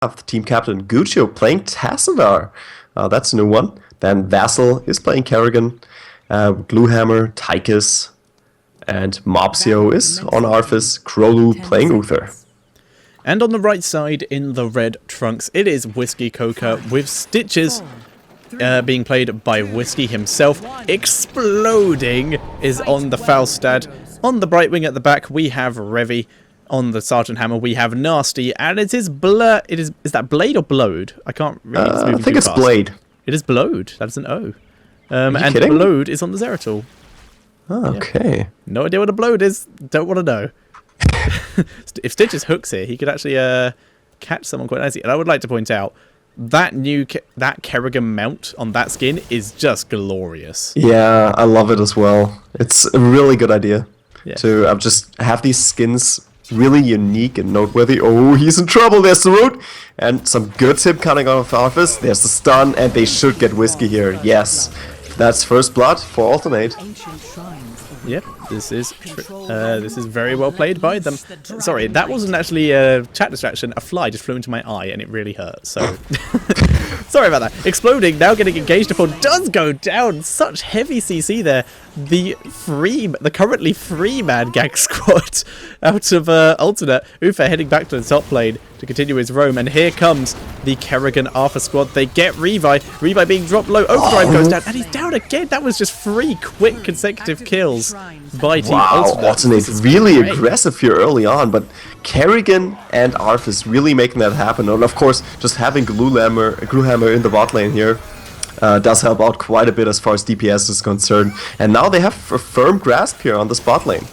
the team captain Guccio playing Tassadar. That's a new one. Then Vassal is playing Kerrigan. Gluehammer, Tychus, and Mopsio is on Arthas. Krolu playing Uther. And on the right side in the red trunks, it is Ouiski Coca with Stitches being played by Ouiski himself. Exploding is on the Falstad. On the Bright Wing at the back, we have Revy. On the Sergeant Hammer, we have Nasty, and it is Blur. Is that Blade or Blowed? I can't really. I think it's fast. Blade. It is Blowed. That's an O. And kidding? Blowed is on the Zeratul. Oh, okay. Yeah. No idea what a Blowed is. Don't want to know. If Stitches hooks here, he could actually catch someone quite nicely. And I would like to point out that that Kerrigan mount on that skin is just glorious. Yeah, I love it as well. It's a really good idea to just have these skins really unique and noteworthy. Oh, he's in trouble. There's the root. And some good tip coming out of Arthas. There's the stun, and they should get Ouiski here. Yes. That's first blood for alternate. Yep, this is very well played by them. Sorry, that wasn't actually a chat distraction. A fly just flew into my eye, and it really hurt. So, sorry about that. Exploding, now getting engaged upon, does go down. Such heavy CC there. The currently free-man gang squad out of alternate. Uther heading back to the top lane to continue his roam, and here comes the Kerrigan Arthur squad. They get Revi. Revi being dropped low. Overdrive goes down, and he's down again. That was just 3 quick consecutive kills by Team Alternate. Alternate really aggressive here early on, but Kerrigan and Arthas really making that happen. And of course, just having Gluehammer in the bot lane here does help out quite a bit as far as DPS is concerned. And now they have a firm grasp here on the spot lane.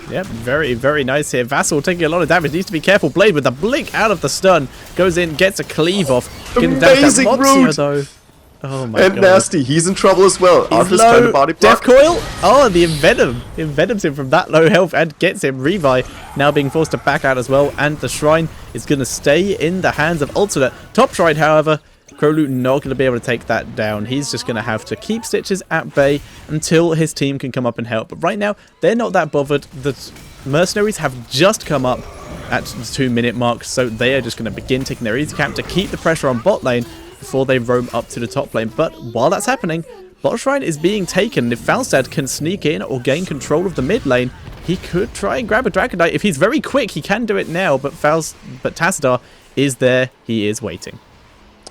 Yep, very, very nice here. Vassal taking a lot of damage. Needs to be careful. Blade with the blink out of the stun. Goes in, gets a cleave off. Amazing root! Though. Oh my god. And Nasty, he's in trouble as well. He's low. Trying to body block. Death Coil. Oh, the Envenom. Envenoms him from that low health and gets him. Revi now being forced to back out as well. And the Shrine is going to stay in the hands of Alternate. Top Shrine, however, Krolu not going to be able to take that down. He's just going to have to keep Stitches at bay until his team can come up and help. But right now, they're not that bothered. The mercenaries have just come up at the 2-minute mark, so they are just going to begin taking their easy camp to keep the pressure on bot lane before they roam up to the top lane. But while that's happening, bot shrine is being taken. If Falstad can sneak in or gain control of the mid lane, he could try and grab a Dragon Knight. If he's very quick, he can do it now, but Tassadar is there. He is waiting.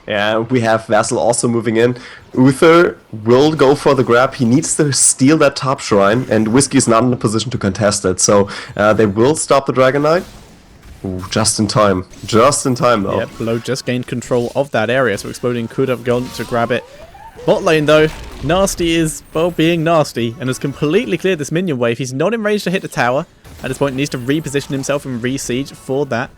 Yeah, we have Vassal also moving in. Uther will go for the grab. He needs to steal that top shrine, and Ouiski is not in a position to contest it. So they will stop the Dragon Knight. Ooh, just in time. Just in time, though. Yep, Blow just gained control of that area, so Exploding could have gone to grab it. Bot lane, though, Nasty is, well, being nasty, and has completely cleared this minion wave. He's not in range to hit the tower. At this point, needs to reposition himself and re-siege for that.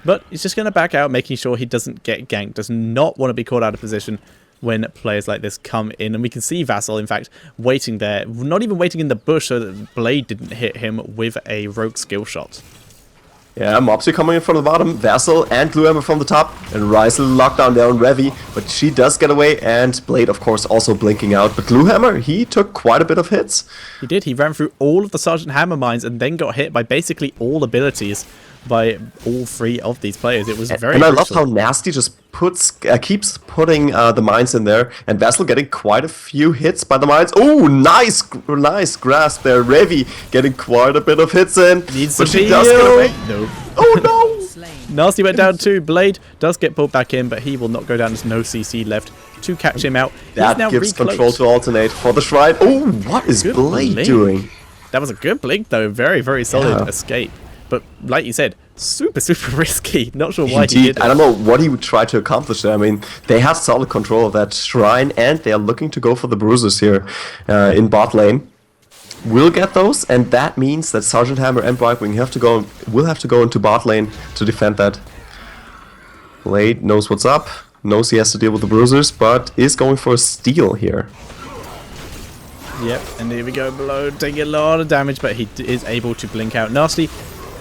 But he's just going to back out, making sure he doesn't get ganked. Does not want to be caught out of position when players like this come in. And we can see Vassal, in fact, waiting there. Not even waiting in the bush so that Blade didn't hit him with a rogue skill shot. Yeah, Mopsy coming in from the bottom, Vassal and Gluehammer from the top, and Rysel locked down there on Revy, but she does get away, and Blade, of course, also blinking out. But Gluehammer, he took quite a bit of hits. He did. He ran through all of the Sergeant Hammer mines and then got hit by basically all abilities by all 3 of these players. It was very And I love how Nasty just keeps putting the mines in there, and Vassal getting quite a few hits by the mines. Oh, nice grasp there. Revy getting quite a bit of hits in. Needs but to she does get away. No. Oh no! Nasty went down too. Blade does get pulled back in, but he will not go down. There's no CC left to catch him out. That gives control to alternate for the shrine. Oh, what is Blade doing? That was a good blink though. Very, very solid escape. But like you said, super, super risky. Not sure why he did it. I don't know what he would try to accomplish there. I mean, they have solid control of that shrine, and they are looking to go for the bruisers here in bot lane. We'll get those, and that means that Sergeant Hammer and Brightwing will have to go into bot lane to defend that. Blade knows what's up, knows he has to deal with the bruisers, but is going for a steal here. Yep, and here we go, Below taking a lot of damage, but he is able to blink out. Nasty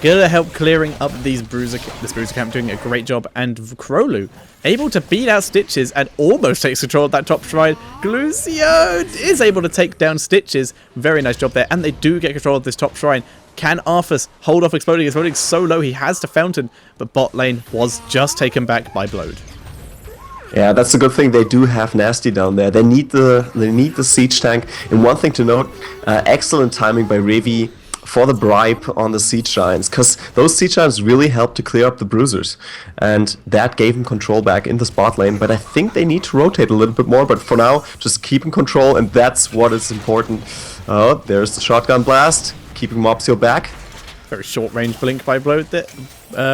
Gonna help clearing up this bruiser camp, doing a great job, and Krolu able to beat out Stitches and almost takes control of that top shrine. Glucio is able to take down Stitches. Very nice job there, and they do get control of this top shrine. Can Arthas hold off Exploding? Exploding so low, he has to Fountain, but bot lane was just taken back by Blode. Yeah, that's a good thing. They do have Nasty down there. They need the siege tank. And one thing to note, excellent timing by Revi for the bribe on the siege giants, because those siege giants really helped to clear up the bruisers, and that gave him control back in the spot lane. But I think they need to rotate a little bit more, but for now, just keep in control, and that's what is important. Oh, there's the shotgun blast, keeping Mopsio back. Very short range blink by Blode there,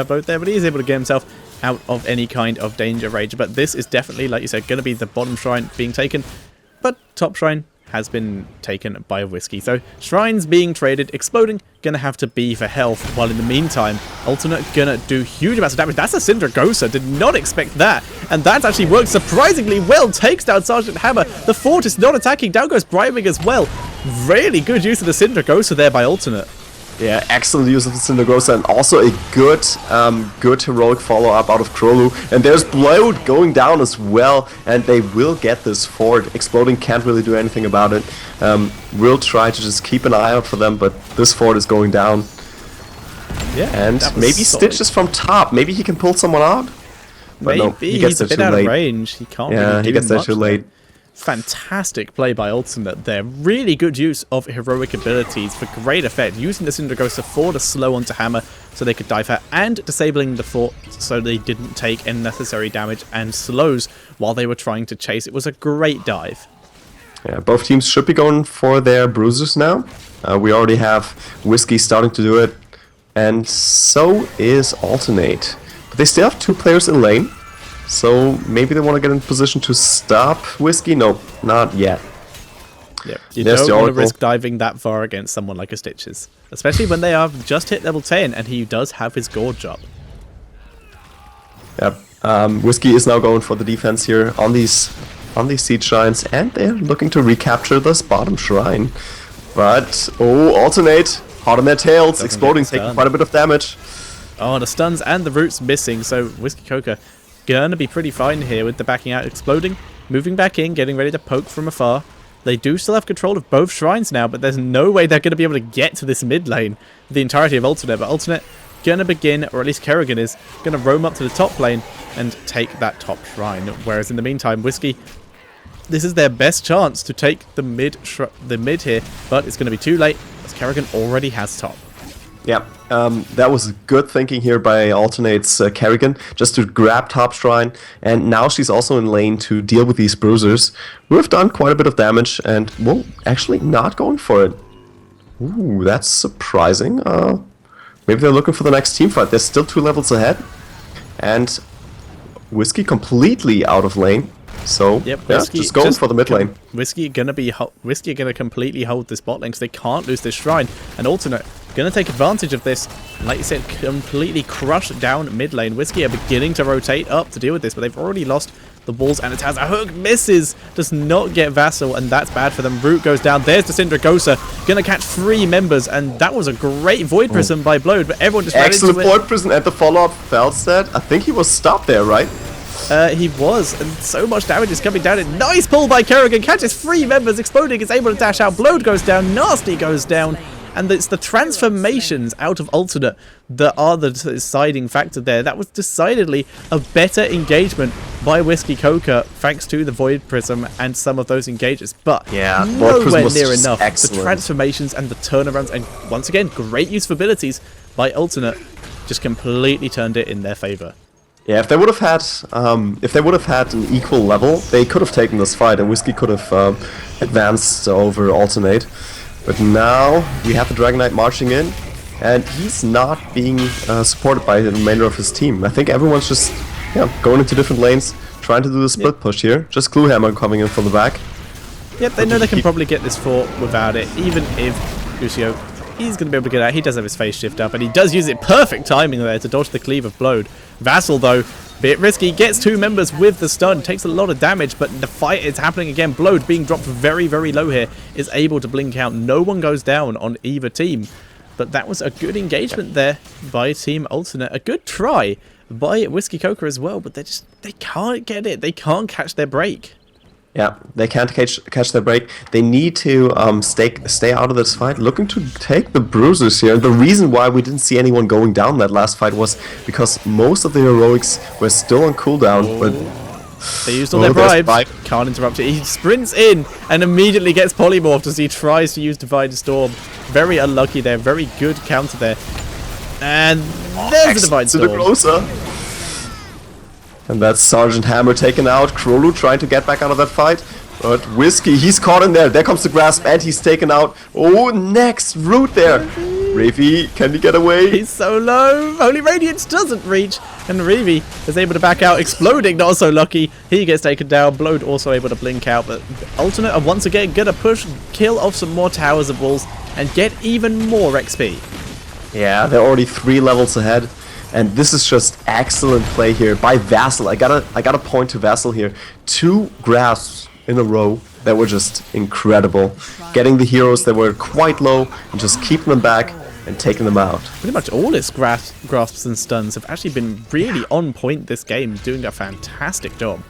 but he is able to get himself out of any kind of danger range. But this is definitely, like you said, going to be the bottom shrine being taken, but top shrine has been taken by Ouiski. So shrines being traded, Exploding gonna have to be for health, while in the meantime, Alternate gonna do huge amounts of damage. That's a Syndragosa, did not expect that, and that actually worked surprisingly well. Takes down Sergeant Hammer. The fort is not attacking, down goes Bribing as well. Really good use of the Syndragosa there by Alternate. Yeah, excellent use of the Syndragosa, and also a good heroic follow-up out of Krolu. And there's Blode going down as well, and they will get this fort. Exploding can't really do anything about it. We'll try to just keep an eye out for them, but this fort is going down. Yeah, and maybe Stitches from top. Maybe he can pull someone out. But maybe no, he gets he's a bit out of range. He can't. Yeah, really he gets there too late. Fantastic play by Ultimate there. Really good use of heroic abilities for great effect. Using the Syndragosa for the slow onto Hammer so they could dive her, and disabling the fort so they didn't take unnecessary damage and slows while they were trying to chase. It was a great dive. Yeah, both teams should be going for their bruisers now. We already have Ouiski starting to do it, and so is Alternate. But they still have 2 players in lane. So maybe they want to get in position to stop Ouiski? No, not yet. Yep. You don't want to risk diving that far against someone like a Stitches. Especially when they have just hit level 10 and he does have his Gorge up. Yep. Ouiski is now going for the defense here on these siege shrines, and they're looking to recapture this bottom shrine. But, oh, Alternate, hot on their tails, Exploding, taking quite a bit of damage. Oh, the stuns and the roots missing, so Ouiski Coca gonna be pretty fine here with the backing out. Exploding, moving back in, getting ready to poke from afar. They do still have control of both shrines now, but there's no way they're going to be able to get to this mid lane the entirety of Alternate. But Alternate gonna begin, or at least Kerrigan is gonna roam up to the top lane and take that top shrine. Whereas in the meantime, Ouiski, this is their best chance to take the mid here, but it's going to be too late as Kerrigan already has top. Yeah, that was good thinking here by Alternate's Kerrigan, just to grab top shrine, and now she's also in lane to deal with these bruisers, who have done quite a bit of damage, and, well, actually not going for it. Ooh, that's surprising. Maybe they're looking for the next team fight. They're still 2 levels ahead, and Ouiski completely out of lane. So, yep, yeah, just going for the mid lane. Ouiski gonna completely hold this bot lane because they can't lose this shrine. And Alternate gonna take advantage of this. Like you said, completely crush down mid lane. Ouiski are beginning to rotate up to deal with this, but they've already lost the balls, and it has a hook, misses, does not get Vassal, and that's bad for them. Root goes down. There's the Syndragosa, gonna catch 3 members, and that was a great Void Prism by Blode, but everyone just excellent Void Prism at the follow-up. Felstead, I think he was stopped there, right? He was, and so much damage is coming down. Nice pull by Kerrigan, catches 3 members. Exploding is able to dash out. Blode goes down, Nasty goes down, and it's the transformations out of Alternate that are the deciding factor there. That was decidedly a better engagement by Ouiski Coca, thanks to the Void Prism and some of those engages, but yeah, nowhere near enough. Excellent. The transformations and the turnarounds, and once again, great use of abilities by Alternate, just completely turned it in their favor. Yeah, if they would have had an equal level, they could have taken this fight, and Ouiski could have advanced over Alternate. But now we have the Dragon Knight marching in, and he's not being supported by the remainder of his team. I think everyone's just going into different lanes, trying to do the split push here. Just Cluehammer coming in from the back. Yep, they know they can probably get this fort without it, even if Lucio, he's going to be able to get out. He does have his phase shift up, and he does use it. Perfect timing there to dodge the cleave of Blode. Vassal, though, bit risky, gets 2 members with the stun, takes a lot of damage, but the fight is happening again. Blode, being dropped very, very low here, is able to blink out. No one goes down on either team. But that was a good engagement there by Team Alternate. A good try by Ouiski Coca as well, but they can't get it. They can't catch their break. Yeah, they can't catch their break. They need to stay out of this fight, looking to take the bruisers here. The reason why we didn't see anyone going down that last fight was because most of the heroics were still on cooldown. But they used all their bribes. Can't interrupt it. He sprints in and immediately gets polymorphed as he tries to use Divine Storm. Very unlucky there. Very good counter there. And there's the Divine Storm. And that's Sergeant Hammer taken out. Krolu trying to get back out of that fight. But Ouiski, he's caught in there. There comes the grasp and he's taken out. Oh, next root there. Revi, can he get away? He's so low. Holy Radiance doesn't reach. And Revi is able to back out. Exploding, not so lucky. He gets taken down. Blode also able to blink out. But Alternate are once again going to push, kill off some more towers and walls, and get even more XP. Yeah, they're already 3 levels ahead. And this is just excellent play here by Vassal. I gotta point to Vassal here. 2 grasps in a row that were just incredible. Getting the heroes that were quite low and just keeping them back and taking them out. Pretty much all his grasps and stuns have actually been really on point this game, doing a fantastic job.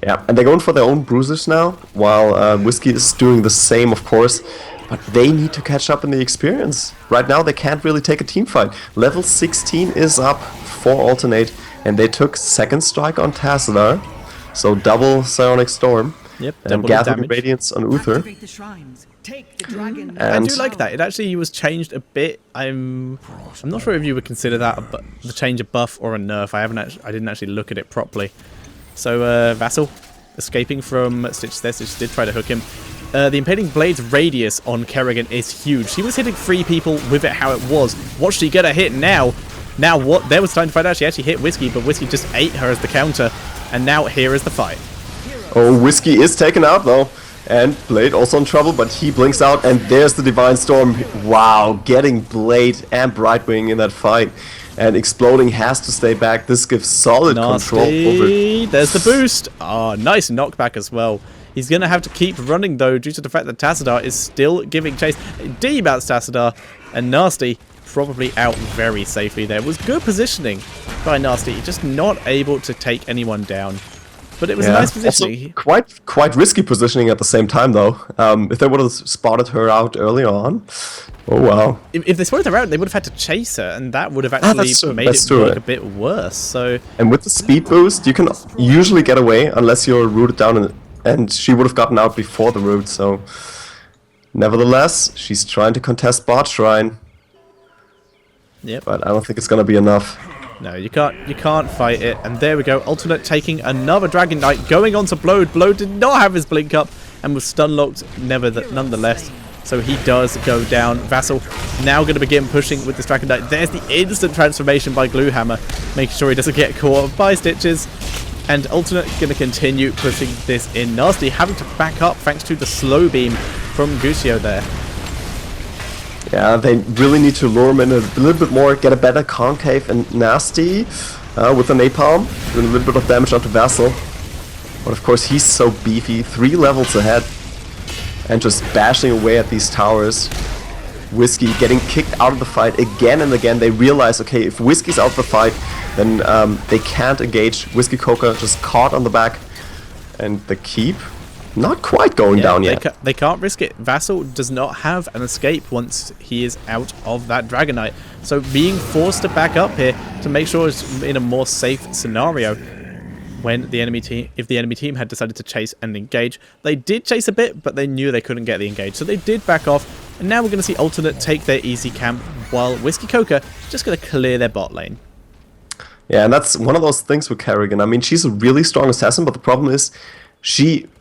Yeah, and they're going for their own bruisers now, while Ouiski is doing the same, of course. But they need to catch up in the experience. Right now, they can't really take a team fight. Level 16 is up for Alternate, and they took second strike on Tassadar. So double Psionic Storm. Yep, and Gathering Radiance on Uther. And I do like that. It actually was changed a bit. I'm not sure if you would consider that the change of buff or a nerf. I didn't actually look at it properly. So Vassal escaping from Stitch there. Stitch did try to hook him. The Impending Blade's radius on Kerrigan is huge. He was hitting 3 people with it how it was. What's she gonna hit now? Now what? There was time to find out. She actually hit Ouiski, but Ouiski just ate her as the counter. And now here is the fight. Oh, Ouiski is taken out though. And Blade also in trouble, but he blinks out. And there's the Divine Storm. Wow, getting Blade and Brightwing in that fight. And Exploding has to stay back. This gives solid control over. There's the boost. Oh, nice knockback as well. He's going to have to keep running, though, due to the fact that Tassadar is still giving chase. Demounts Tassadar, and Nasty probably out very safely there. It was good positioning by Nasty, just not able to take anyone down. But it was a nice positioning. Also quite risky positioning at the same time, though. If they would have spotted her out early on, oh wow. If they spotted her out, they would have had to chase her, and that would have actually made it look a bit worse. So. And with the speed boost, you can usually get away unless you're rooted down and she would have gotten out before the root, so nevertheless, she's trying to contest bot shrine. Yep. But I don't think it's gonna be enough. No, you can't fight it. And there we go. Alternate taking another Dragon Knight, going on to Blode. Blode did not have his blink up and was stun locked nonetheless. So he does go down. Vassal now going to begin pushing with this Dragon Knight. There's the instant transformation by Gluehammer, making sure he doesn't get caught by Stitches. And Alternate going to continue pushing this in. Nasty having to back up thanks to the slow beam from Guccio there. Yeah, they really need to lure him in a little bit more, get a better concave, and Nasty with the napalm, doing a little bit of damage onto Vassal. But of course he's so beefy, 3 levels ahead, and just bashing away at these towers. Ouiski getting kicked out of the fight again and again. They realize, okay, if Ouiski's out of the fight, then they can't engage. Ouiski Coca just caught on the back, and the keep not quite going down yet. They can't risk it. Vassal does not have an escape once he is out of that Dragon Knight. So being forced to back up here to make sure it's in a more safe scenario. When the enemy team, if the enemy team had decided to chase and engage, they did chase a bit, but they knew they couldn't get the engage, so they did back off. And now we're going to see Alternate take their easy camp, while Ouiski Coca just going to clear their bot lane. Yeah, and that's one of those things with Kerrigan. I mean, she's a really strong assassin, but the problem is,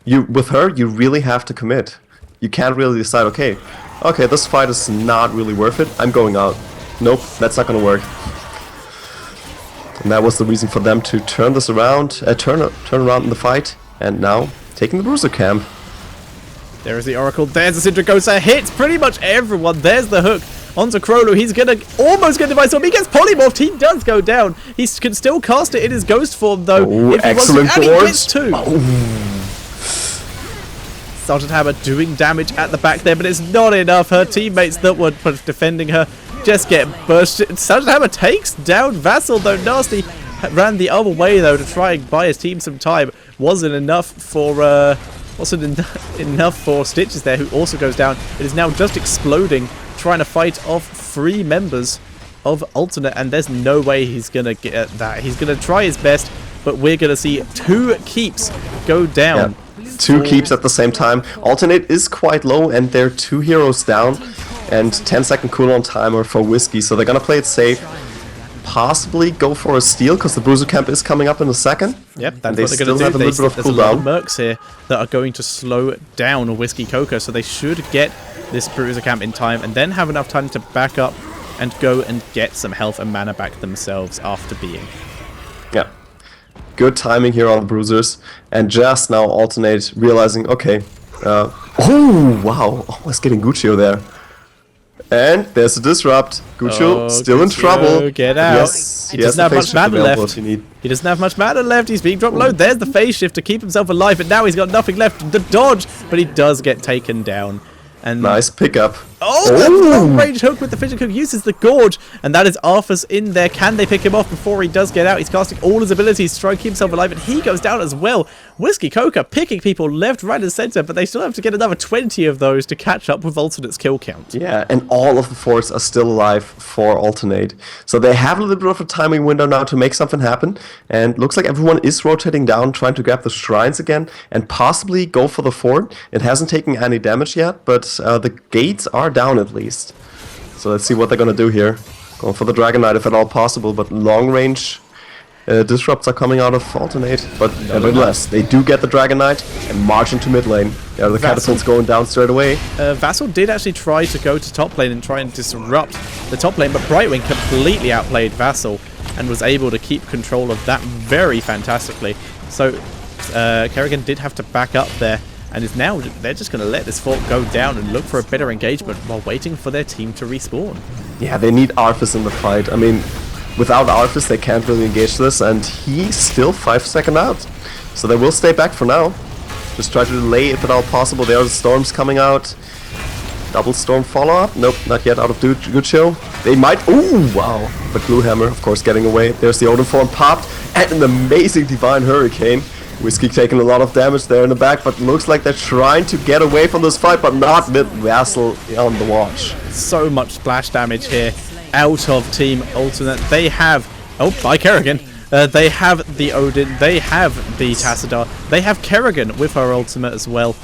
with her, you really have to commit. You can't really decide, okay, this fight is not really worth it. I'm going out. Nope, that's not going to work. And that was the reason for them to turn this around, turn around in the fight, and now taking the bruiser camp. There is the Oracle. There's the Sindragosa. Hits pretty much everyone. There's the hook onto Krolu. He's gonna almost get Divine Storm. He gets polymorphed. He does go down. He can still cast it in his ghost form though. Oh, if he excellent wants to. And he gets 2. Sergeant Hammer doing damage at the back there, but it's not enough. Her teammates that were defending her just get bursted. Sergeant Hammer takes down Vassal, though. Nasty ran the other way, though, to try and buy his team some time. Wasn't enough for enough for Stitches there, who also goes down. It is now just exploding, trying to fight off 3 members of Alternate, and there's no way he's going to get that. He's going to try his best, but we're going to see 2 keeps go down. Yeah. 2 keeps at the same time. Alternate is quite low, and they're 2 heroes down, and 10-second cooldown timer for Ouiski, so they're going to play it safe. Possibly go for a steal, because the Bruiser Camp is coming up in a second. Yep, that's what they're going to do. There's a lot of mercs here that are going to slow down Ouiski Coca, so they should get this Bruiser Camp in time, and then have enough time to back up and go and get some health and mana back themselves after being. Yeah. Good timing here on the Bruisers, and just now Alternate realizing, okay, oh wow, almost getting Guccio there. And there's a disrupt. Guccio still in trouble. Get out. Yes, he doesn't have much mana left. He doesn't have much mana left. He's being dropped low. There's the phase shift to keep himself alive, and now he's got nothing left. The dodge, but he does get taken down. And nice pickup. Oh, the long range hook with the fishing hook uses the gorge, and that is Arthas in there. Can they pick him off before he does get out? He's casting all his abilities to try and keep himself alive, and he goes down as well. Ouiski Coca picking people left, right, and center, but they still have to get another 20 of those to catch up with Alternate's kill count. Yeah, and all of the forts are still alive for Alternate, so they have a little bit of a timing window now to make something happen. And looks like everyone is rotating down, trying to grab the shrines again, and possibly go for the fort. It hasn't taken any damage yet, but the gates are down at least. So let's see what they're gonna do here. Going for the Dragon Knight if at all possible, but long range disrupts are coming out of Alternate. But nevertheless, they do get the Dragon Knight and march into mid lane. Yeah, the catapult's going down straight away. Vassal did actually try to go to top lane and try and disrupt the top lane, but Brightwing completely outplayed Vassal and was able to keep control of that very fantastically. So Kerrigan did have to back up there, and is now they're just going to let this fort go down and look for a better engagement while waiting for their team to respawn. Yeah, they need Arthas in the fight. I mean, without Arthas they can't really engage this, and he's still 5 seconds out. So they will stay back for now. Just try to delay if at all possible. There are the storms coming out. Double storm follow-up? Nope, not yet out of Guccio. They might... Ooh, wow. But Bluehammer, of course, getting away. There's the Odin form popped, and an amazing Divine Hurricane. Ouiski taking a lot of damage there in the back, but looks like they're trying to get away from this fight, but not with Vassal on the watch. So much splash damage here out of Team Alternate. They have... Oh, by Kerrigan. They have the Odin. They have the Tassadar. They have Kerrigan with her ultimate as well.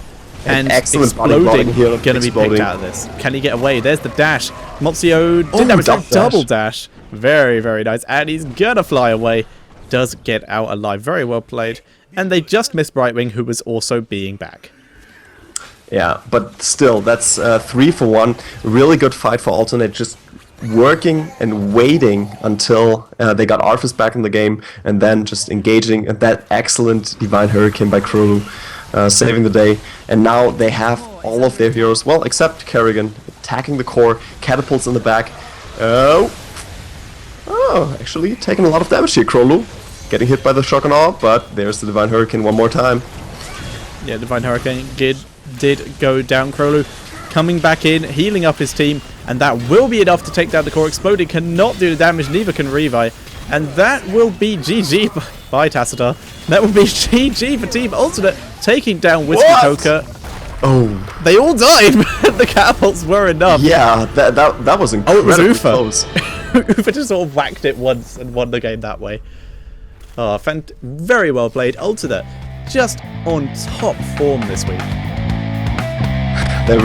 And exploding here, going to be picked out of this. Can he get away? There's the dash. Mozio didn't have a double dash. Very, very nice. And he's going to fly away. Does get out alive. Very well played. And they just missed Brightwing, who was also being back. Yeah, but still, that's 3 for 1. Really good fight for Alternate, just working and waiting until they got Arthas back in the game, and then just engaging that excellent Divine Hurricane by Krolu, saving the day. And now they have all of their heroes, well, except Kerrigan, attacking the core, catapults in the back. Oh, actually taking a lot of damage here, Krolu. Getting hit by the shock and awe, but there's the Divine Hurricane one more time. Yeah, Divine Hurricane did go down. Krolu coming back in, healing up his team, and that will be enough to take down the core. Exploding cannot do the damage, neither can Revi. And that will be GG by Tassadar. That will be GG for Team Alternate, taking down Ouiski Coca. Oh. They all died, but the catapults were enough. Yeah, that was incredibly close. Ufa just sort of whacked it once and won the game that way. Oh, very well played. Alternate just on top form this week. They